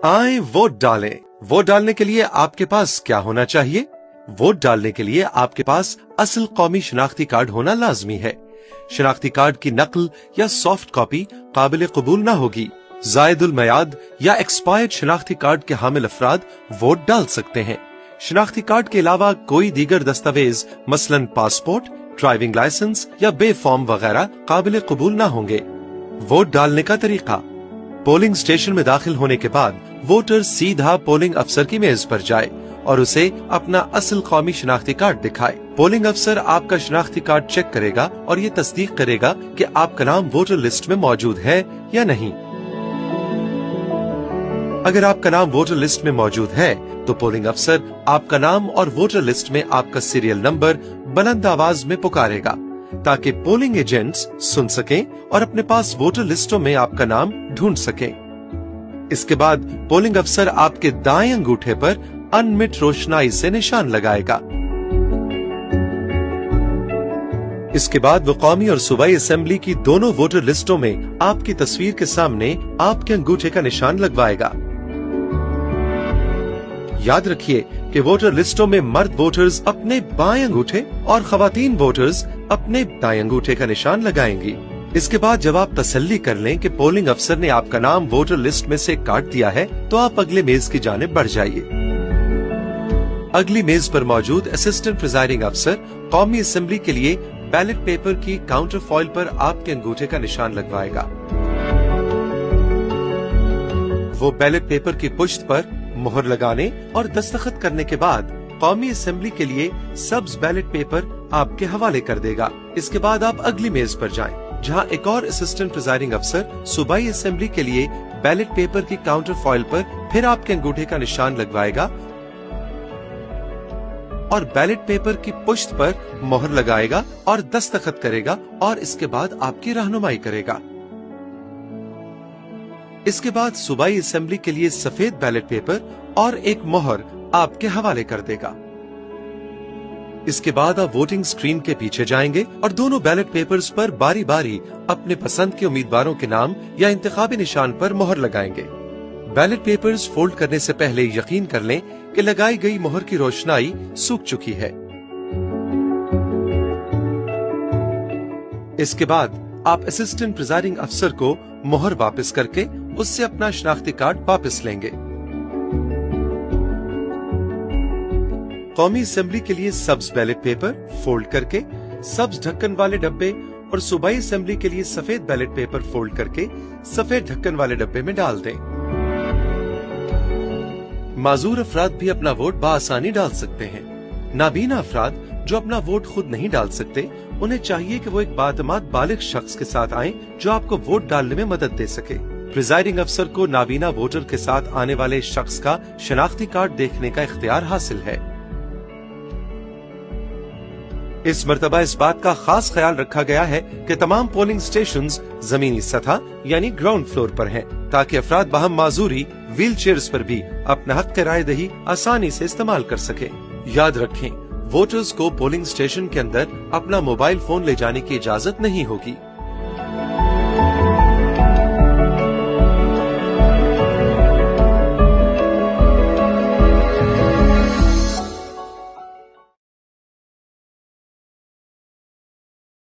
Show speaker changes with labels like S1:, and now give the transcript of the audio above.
S1: आए वोट डालें। वोट डालने के लिए आपके पास क्या होना चाहिए? वोट डालने के लिए आपके पास असल कौमी शनाख्ती कार्ड होना लाजमी है। शनाख्ती कार्ड की नकल या सॉफ्ट कॉपी काबिल कबूल न होगी। जायदुल मयाद या एक्सपायर्ड शनाख्ती कार्ड के हामिल अफराद वोट डाल सकते हैं। शनाख्ती कार्ड के अलावा कोई दीगर दस्तावेज मसलन पासपोर्ट, ड्राइविंग लाइसेंस या बे फॉर्म वगैरह काबिल कबूल न होंगे। वोट डालने का तरीका। पोलिंग स्टेशन में दाखिल होने के बाद वोटर सीधा पोलिंग अफसर की मेज पर जाए और उसे अपना असल कौमी शनाख्ती कार्ड दिखाए। पोलिंग अफसर आपका शनाख्ती कार्ड चेक करेगा और ये तस्दीक करेगा कि आपका नाम वोटर लिस्ट में मौजूद है या नहीं। अगर आपका नाम वोटर लिस्ट में मौजूद है तो पोलिंग अफसर आपका नाम और वोटर लिस्ट में आपका सीरियल नंबर बुलंद आवाज में पुकारेगा ताकि पोलिंग एजेंट्स सुन सकें और अपने पास वोटर लिस्टों में आपका नाम ढूंढ सकें। इसके बाद पोलिंग अफसर आपके दाएं अंगूठे पर अनमिट रोशनाई से निशान लगाएगा। इसके बाद वो कौमी और सूबाई असेंबली की दोनों वोटर लिस्टों में आपकी तस्वीर के सामने आपके अंगूठे का निशान लगवाएगा। याद रखिए कि वोटर लिस्टों में मर्द वोटर्स अपने बाएं अंगूठे और खवातीन वोटर्स अपने दाएं अंगूठे का निशान लगाएंगी। इसके बाद जब आप तसल्ली कर लें कि पोलिंग अफसर ने आपका नाम वोटर लिस्ट में से काट दिया है तो आप अगले मेज की जानिब बढ़ जाइए। अगली मेज पर मौजूद असिस्टेंट प्रिजाइडिंग अफसर कौमी असेंबली के लिए बैलेट पेपर की काउंटर फॉइल पर आपके अंगूठे का निशान लगवाएगा। वो बैलेट पेपर की पुश्त पर मोहर लगाने और दस्तखत करने के बाद कौमी असेंबली के लिए सब्ज बैलेट पेपर आपके हवाले कर देगा। इसके बाद आप अगली मेज पर जाएं, जहां एक और असिस्टेंट प्रिजाइडिंग अफसर सूबाई असेंबली के लिए बैलेट पेपर की काउंटर फॉइल पर फिर आपके अंगूठे का निशान लगवाएगा और बैलेट पेपर की पुश्त पर मोहर लगाएगा और दस्तखत करेगा और इसके बाद आपकी रहनुमाई करेगा। इसके बाद सूबाई असेंबली के लिए सफेद बैलेट पेपर और एक मोहर आपके हवाले कर देगा। इसके बाद आप वोटिंग स्क्रीन के पीछे जाएंगे और दोनों बैलेट पेपर्स पर बारी बारी अपने पसंद के उम्मीदवारों के नाम या इंतखाबी निशान पर मोहर लगाएंगे। बैलेट पेपर्स फोल्ड करने से पहले यकीन कर लें कि लगाई गई मोहर की रोशनाई सूख चुकी है। इसके बाद आप असिस्टेंट प्रिजाइडिंग अफसर को मोहर वापस करके उससे अपना शनाख्ती कार्ड वापस लेंगे। कौमी असेंबली के लिए सब्ज बैलेट पेपर फोल्ड करके सब्ज ढक्कन वाले डब्बे और सूबाई असेंबली के लिए सफेद बैलेट पेपर फोल्ड करके सफेद ढक्कन वाले डब्बे में डाल दें। माजूर अफराद भी अपना वोट बआसानी डाल सकते हैं। नाबीना अफराद जो अपना वोट खुद नहीं डाल सकते, उन्हें चाहिए कि वो एक बातमाद बालिग शख्स के साथ आएं जो आपको वोट डालने में मदद दे सके। प्रिजाइडिंग अफसर को नाबीना वोटर के साथ आने वाले शख्स का शनाख्ती कार्ड देखने का इख्तियार हासिल है। इस मर्तबा इस बात का खास ख्याल रखा गया है कि तमाम पोलिंग स्टेशंस जमीनी सतह यानी ग्राउंड फ्लोर पर हैं, ताकि अफराद बाहम माजूरी व्हील चेयर्स पर भी अपना हक राय दही आसानी से इस्तेमाल कर सके। याद रखें, वोटर्स को पोलिंग स्टेशन के अंदर अपना मोबाइल फोन ले जाने की इजाजत नहीं होगी।